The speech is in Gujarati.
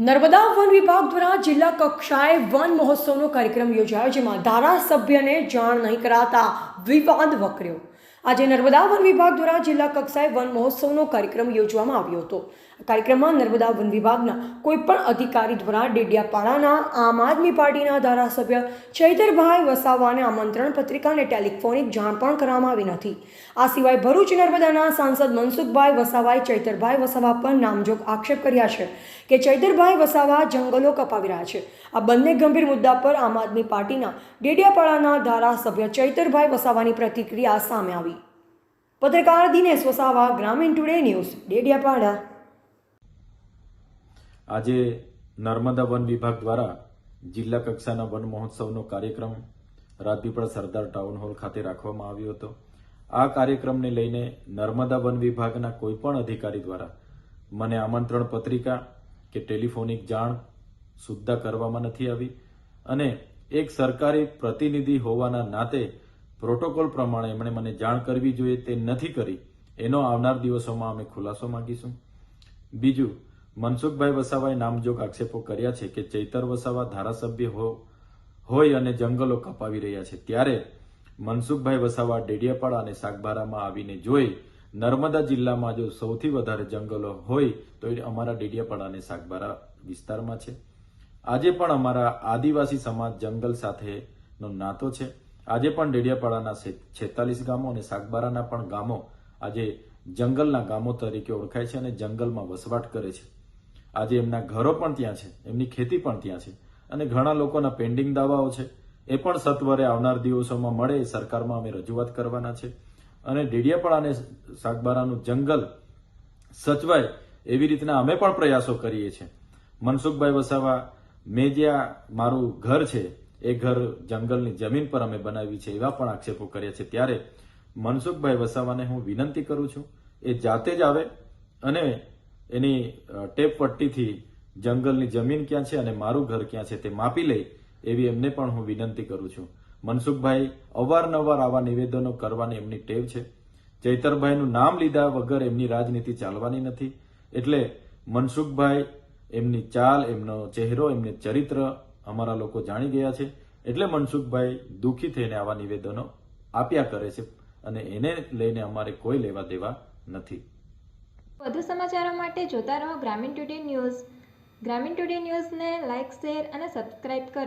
નર્મદા વન વિભાગ દ્વારા જિલ્લા કક્ષાએ વન મહોત્સવનો કાર્યક્રમ યોજાયો, જેમાં ધારાસભ્યને જાણ નહીં કરાતા વિવાદ વકર્યો। આજે નર્મદા વન વિભાગ દ્વારા જિલ્લા કક્ષાએ વન મહોત્સવનો કાર્યક્રમ યોજવામાં આવ્યો હતો। આ કાર્યક્રમમાં નર્મદા વન વિભાગના કોઈપણ અધિકારી દ્વારા ડેડિયાપાડાના આમ આદમી પાર્ટીના ધારાસભ્ય ચૈતરભાઈ વસાવાને આમંત્રણ પત્રિકા અને ટેલિફોનિક જાણ પણ કરવામાં આવી નથી। આ સિવાય ભરૂચ નર્મદાના સાંસદ મનસુખભાઈ વસાવાએ ચૈતરભાઈ વસાવા પર નામજોગ આક્ષેપ કર્યા છે કે ચૈતરભાઈ વસાવા જંગલો કપાવી રહ્યા છે। આ બંને ગંભીર મુદ્દા પર આમ આદમી પાર્ટીના ડેડિયાપાડાના ધારાસભ્ય ચૈતરભાઈ વસાવાની પ્રતિક્રિયા સામે આવી। પત્રકાર દિનેશ વસાવા, ગ્રામીણ ટુડે ન્યૂઝ, ડેડિયાપાડા। આજે નર્મદા વન વિભાગ દ્વારા જિલ્લા કક્ષાના વન મહોત્સવનો કાર્યક્રમ રાજપીપળા સરદાર ટાઉન હોલ ખાતે રાખવામાં આવ્યો હતો। આ કાર્યક્રમને લઈને નર્મદા વન વિભાગના કોઈપણ અધિકારી દ્વારા મને આમંત્રણ પત્રિકા કે ટેલિફોનિક જાણ સુદ્ધા કરવામાં નથી આવી અને એક સરકારી પ્રતિનિધિ હોવાના નાતે પ્રોટોકોલ પ્રમાણે એમણે મને જાણ કરવી જોઈએ તે નથી કરી। એનો આવનાર દિવસોમાં અમે ખુલાસો માંગીશું। બીજું, મનસુખભાઈ વસાવાએ નામજોગ આક્ષેપો કર્યા છે કે ચૈતર વસાવા ધારાસભ્ય હોય અને જંગલો કપાવી રહ્યા છે, ત્યારે મનસુખભાઈ વસાવા ડેડિયાપાડા અને સાગબારામાં આવીને જોઈ નર્મદા જિલ્લામાં જો સૌથી વધારે જંગલો હોય તો એ અમારા ડેડિયાપાડા અને સાગબારા વિસ્તારમાં છે। આજે પણ અમારા આદિવાસી સમાજ જંગલ સાથેનો નાતો છે। આજે પણ ડેડિયાપાડાના 46 ગામો અને સાગબારાના પણ ગામો આજે જંગલના ગામો તરીકે ઓળખાય છે અને જંગલમાં વસવાટ કરે છે। આજે એમના ઘરો પણ ત્યાં છે, એમની ખેતી પણ ત્યાં છે અને ઘણા લોકોના પેન્ડિંગ દાવાઓ છે, એ પણ સત્વરે આવનાર દિવસોમાં મળે એ સરકારમાં અમે રજૂઆત કરવાના છે અને ડેડિયાપાડા અને સાગબારાનું જંગલ સચવાય એવી રીતના અમે પણ પ્રયાસો કરીએ છીએ। મનસુખભાઈ વસાવા, મેં જ્યાં મારું ઘર છે એ ઘર જંગલની જમીન પર અમે બનાવી છે એવા પણ આક્ષેપો કર્યા છે। ત્યારે મનસુખભાઈ વસાવાને હું વિનંતી કરું છું એ જાતે જ આવે અને એની ટેપ પટ્ટીથી જંગલની જમીન ક્યાં છે અને મારું ઘર ક્યાં છે તે માપી લે એવી એમને પણ હું વિનંતી કરું છું। મનસુખભાઈ અવારનવાર આવા નિવેદનો કરવાની એમની ટેવ છે। ચૈતરભાઈનું નામ લીધા વગર એમની રાજનીતિ ચાલવાની નથી। એટલે મનસુખભાઈ, એમની ચાલ, એમનો ચહેરો, એમનું ચરિત્ર અમારા લોકો જાણી ગયા છે। એટલે મનસુખભાઈ દુઃખી થઈને આવા નિવેદનો આપ્યા કરે છે અને એને લઈને અમારે કોઈ લેવા દેવા નથી। વધુ સમાચારો માટે જોતા રહો ગ્રામીણ ટુડે ન્યૂઝ। ગ્રામીણ ટુડે ન્યૂઝને લાઇક, શેર અને સબસ્ક્રાઇબ કરો।